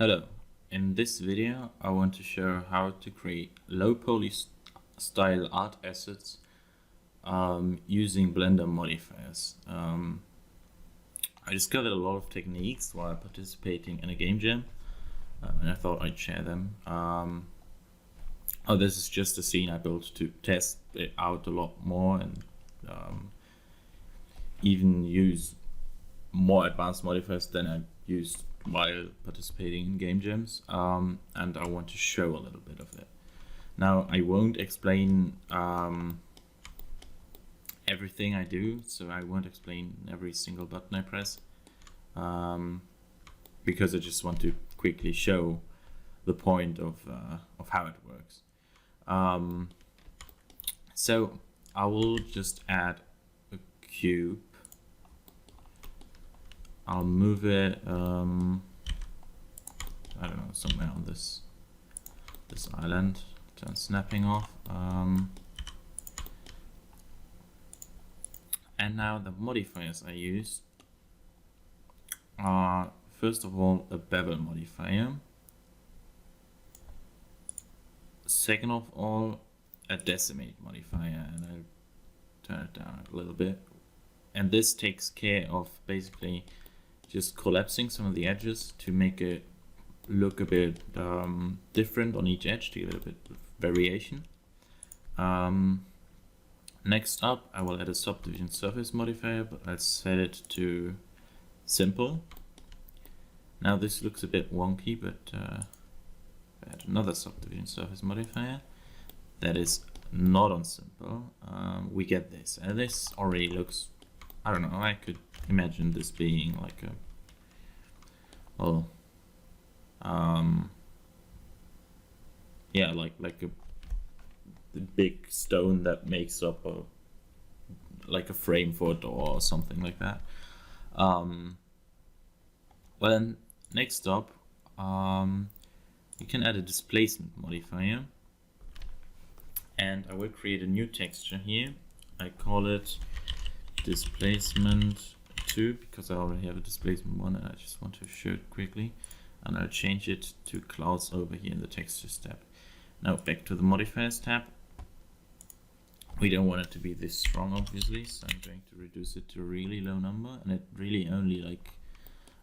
Hello, in this video I want to show how to create low poly style art assets using Blender Modifiers. I discovered a lot of techniques while participating in a game jam and I thought I'd share them. This is just a scene I built to test it out a lot more and even use more advanced modifiers than I used while participating in game jams, and I want to show a little bit of it. Now, I won't explain everything I do, so I won't explain every single button I press, because I just want to quickly show the point of how it works. So I will just add a cube. I'll move it, I don't know, somewhere on this island. Turn snapping off. And now the modifiers I use are, first of all, a bevel modifier. Second of all, a decimate modifier, and I'll turn it down a little bit. And this takes care of basically just collapsing some of the edges to make it look a bit different on each edge, to give it a bit of variation. Next up, I will add a subdivision surface modifier, but I'll set it to simple. Now this looks a bit wonky, but add another subdivision surface modifier that is not on simple. We get this, and this already looks, I don't know, I could imagine this being like a, well, yeah, like the big stone that makes up like a frame for a door or something like that. Well, then next up, you can add a displacement modifier, and I will create a new texture here. I call it displacement 2 because I already have a displacement 1 and I just want to show it quickly, and I'll change it to clouds over here in the textures tab. Now back to the modifiers tab. We don't want it to be this strong, obviously, so I'm going to reduce it to a really low number, and it really only, like,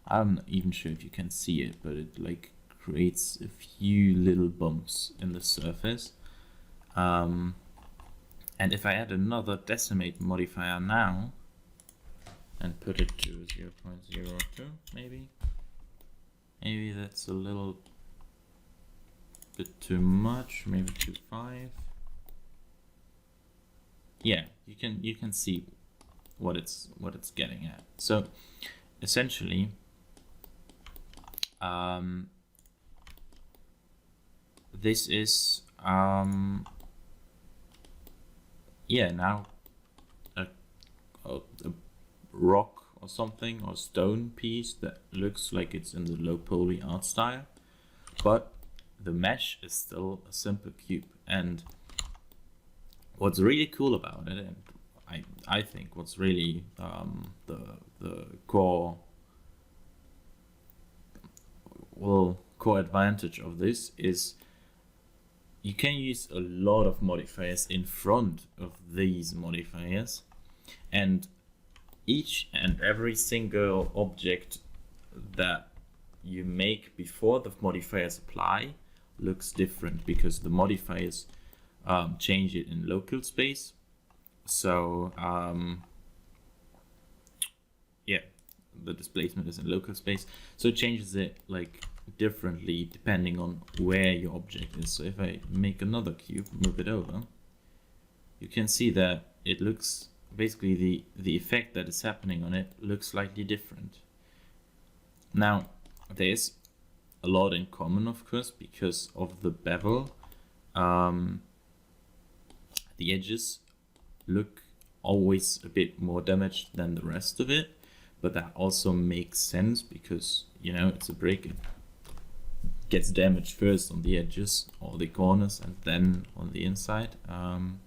I'm not even sure if you can see it, but it like creates a few little bumps in the surface. And if I add another decimate modifier now and put it to 0.02, maybe that's a little bit too much, maybe 2.5. Yeah, you can see what it's getting at. So essentially, this is yeah, now a rock or something, or stone piece that looks like it's in the low poly art style, but the mesh is still a simple cube. And what's really cool about it, and I think what's really the core advantage of this is you can use a lot of modifiers in front of these modifiers, and each and every single object that you make before the modifiers apply looks different because the modifiers change it in local space. So yeah, the displacement is in local space, so it changes it like differently depending on where your object is. So if I make another cube, move it over, you can see that it looks, basically the effect that is happening on it looks slightly different. Now there's a lot in common, of course, because of the bevel. The edges look always a bit more damaged than the rest of it, but that also makes sense because, you know, it's a brick. It gets damaged first on the edges or the corners and then on the inside. And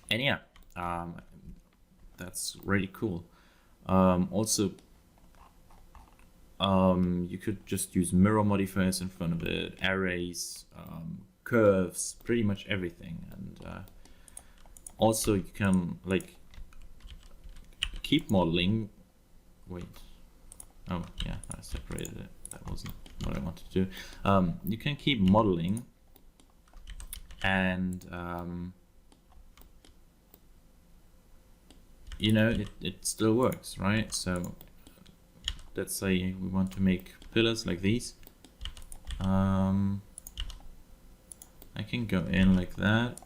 yeah, that's really cool. Also, You could just use mirror modifiers in front of it, arrays, curves, pretty much everything. And also you can like keep modeling. Wait. Oh yeah, I separated it. That wasn't what I wanted to do. You can keep modeling, and you know, it still works, right? So let's say we want to make pillars like these. I can go in like that.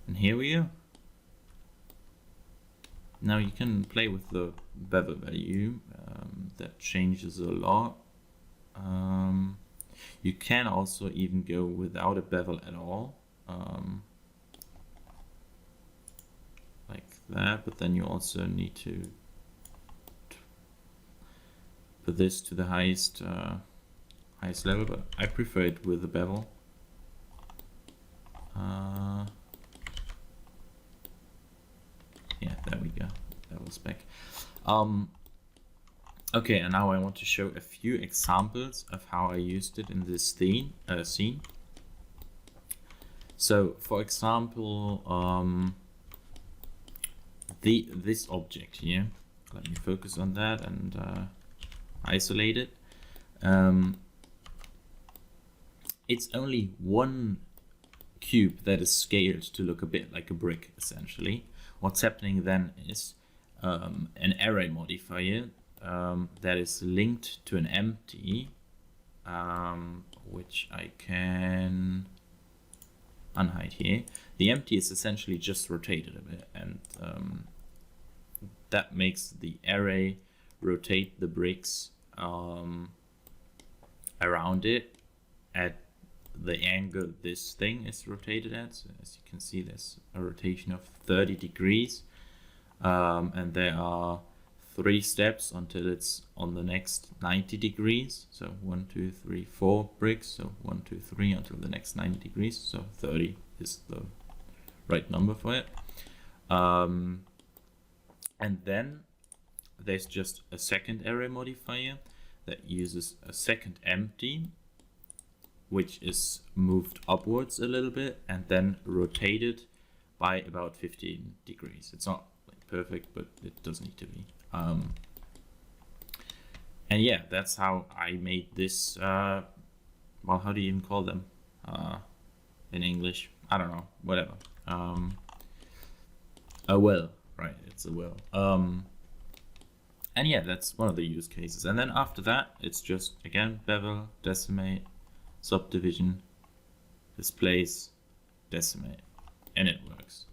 And here we go. Now you can play with the bevel value. That changes a lot. You can also even go without a bevel at all, like that, but then you also need to put this to the highest level, but I prefer it with the bevel. Yeah, there we go. That was back. Okay, and now I want to show a few examples of how I used it in this scene. So, for example, this object here. Let me focus on that and isolate it. It's only one cube that is scaled to look a bit like a brick, essentially. What's happening then is an array modifier that is linked to an empty, which I can unhide here. The empty is essentially just rotated a bit, and that makes the array rotate the bricks around it at the angle this thing is rotated at. So as you can see, there's a rotation of 30 degrees, and there are 3 steps until it's on the next 90 degrees. So 1, 2, 3, 4 bricks. So 1, 2, 3 until the next 90 degrees. So 30 is the right number for it. And then there's just a second array modifier that uses a second empty, which is moved upwards a little bit and then rotated by about 15 degrees. It's not like perfect, but it does need to be. And yeah, that's how I made this. Well, how do you even call them in English? I don't know, whatever. A well, right? It's a well. And yeah, that's one of the use cases. And then after that, it's just again bevel, decimate, subdivision, displace, decimate, and it works.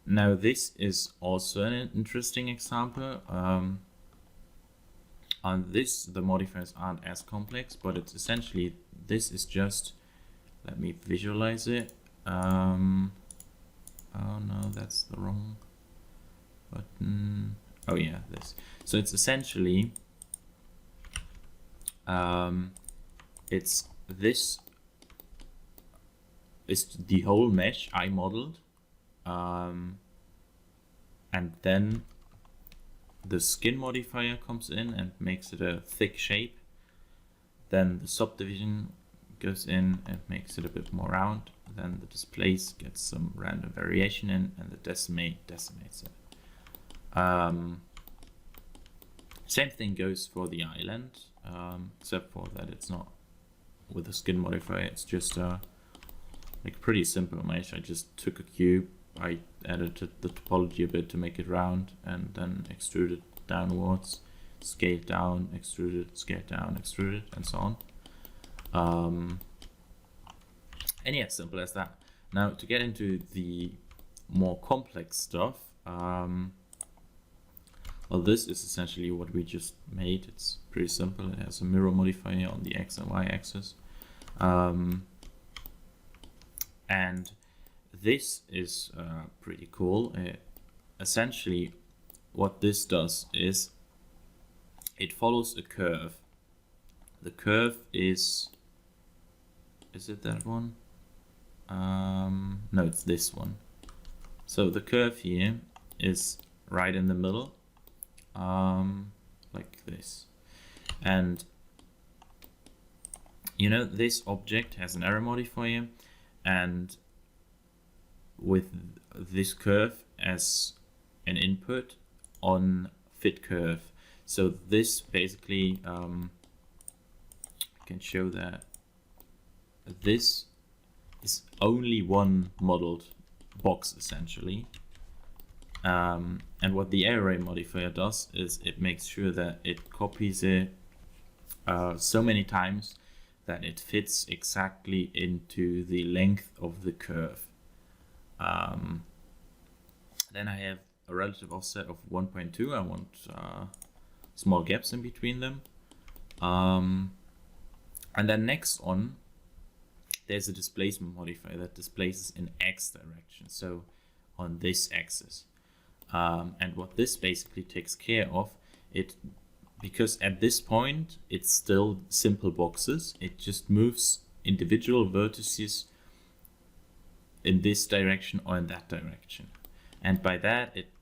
Now this is also an interesting example. On this, the modifiers aren't as complex, but it's essentially, this is just, let me visualize it. Oh no, that's the wrong button. Oh yeah, this. So it's essentially, it's this is the whole mesh I modeled, and then the skin modifier comes in and makes it a thick shape. Then the subdivision goes in and makes it a bit more round. Then the displace gets some random variation in, and the decimate decimates it. Same thing goes for the island, except for that it's not with a skin modifier. It's just like pretty simple mesh. I just took a cube, I edited the topology a bit to make it round, and then extruded downwards, scaled down, extruded, scaled down, extruded, and so on. And yeah, simple as that. Now to get into the more complex stuff, well, this is essentially what we just made. It's pretty simple. It has a mirror modifier on the X and Y axis. And this is pretty cool. Essentially, what this does is it follows a curve. The curve is it that one? No, it's this one. So the curve here is right in the middle, like this. And you know, this object has an arrow modifier, and with this curve as an input on fit curve. So this basically I can show that this is only one modeled box essentially. And what the array modifier does is it makes sure that it copies it so many times that it fits exactly into the length of the curve. Then I have a relative offset of 1.2. I want small gaps in between them. And then next on, there's a displacement modifier that displaces in X direction, so on this axis. And what this basically takes care of, because at this point it's still simple boxes, it just moves individual vertices in this direction or in that direction. And by that it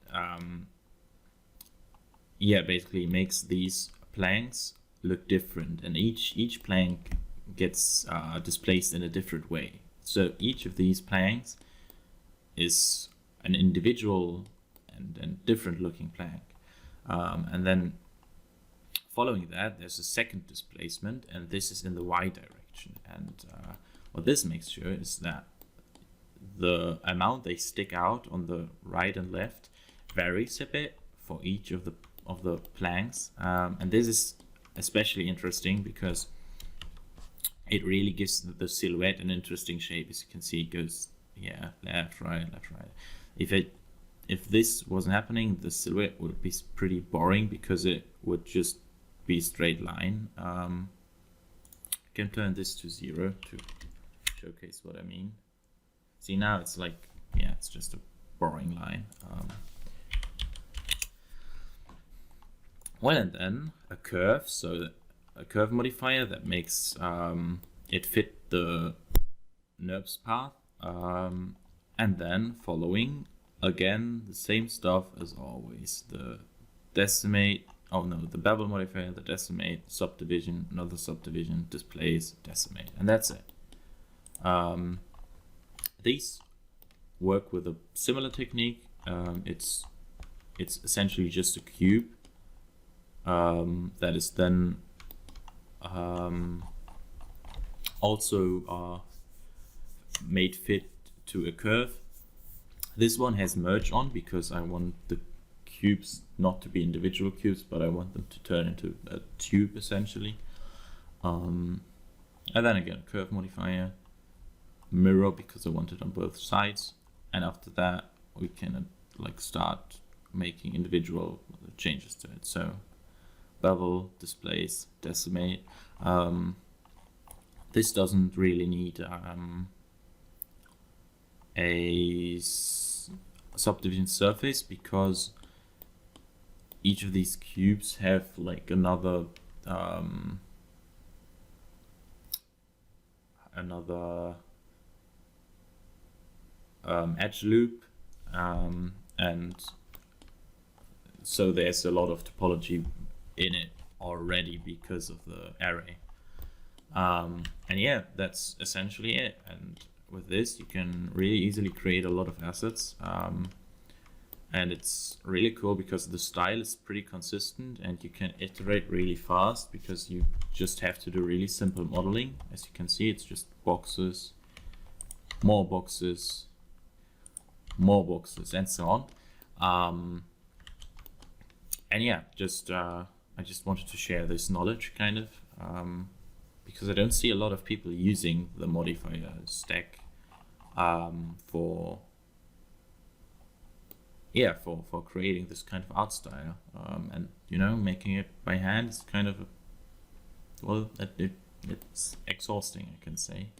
basically makes these planks look different, and each plank gets displaced in a different way. So each of these planks is an individual and different looking plank. And then following that, there's a second displacement, and this is in the Y direction. And what this makes sure is that the amount they stick out on the right and left varies a bit for each of the planks. And this is especially interesting because it really gives the silhouette an interesting shape. As you can see, it goes left, right, left, right. If this wasn't happening, the silhouette would be pretty boring because it would just be a straight line. I can turn this to 0 to showcase what I mean. See, now it's like, it's just a boring line. Well, and then a curve, so a curve modifier that makes it fit the NURBS path, and then following again the same stuff as always, the decimate, the bevel modifier, the decimate, subdivision, another subdivision, displace, decimate, and that's it. These work with a similar technique. It's essentially just a cube that is then also made fit to a curve. This one has merge on because I want the cubes not to be individual cubes, but I want them to turn into a tube essentially. And then again, curve modifier, mirror because I want it on both sides, and after that we can start making individual changes to it. So bevel, displace, decimate. This doesn't really need a subdivision surface because each of these cubes have another edge loop, and so there's a lot of topology in it already because of the array. And that's essentially it. And with this you can really easily create a lot of assets, and it's really cool because the style is pretty consistent and you can iterate really fast because you just have to do really simple modeling. As you can see, it's just boxes, more boxes, more boxes, and so on. And I just wanted to share this knowledge kind of, because I don't see a lot of people using the modifier stack for creating this kind of art style, and making it by hand is kind of it's exhausting, I can say.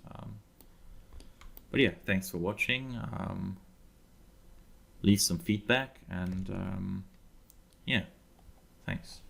But thanks for watching. Leave some feedback, and thanks.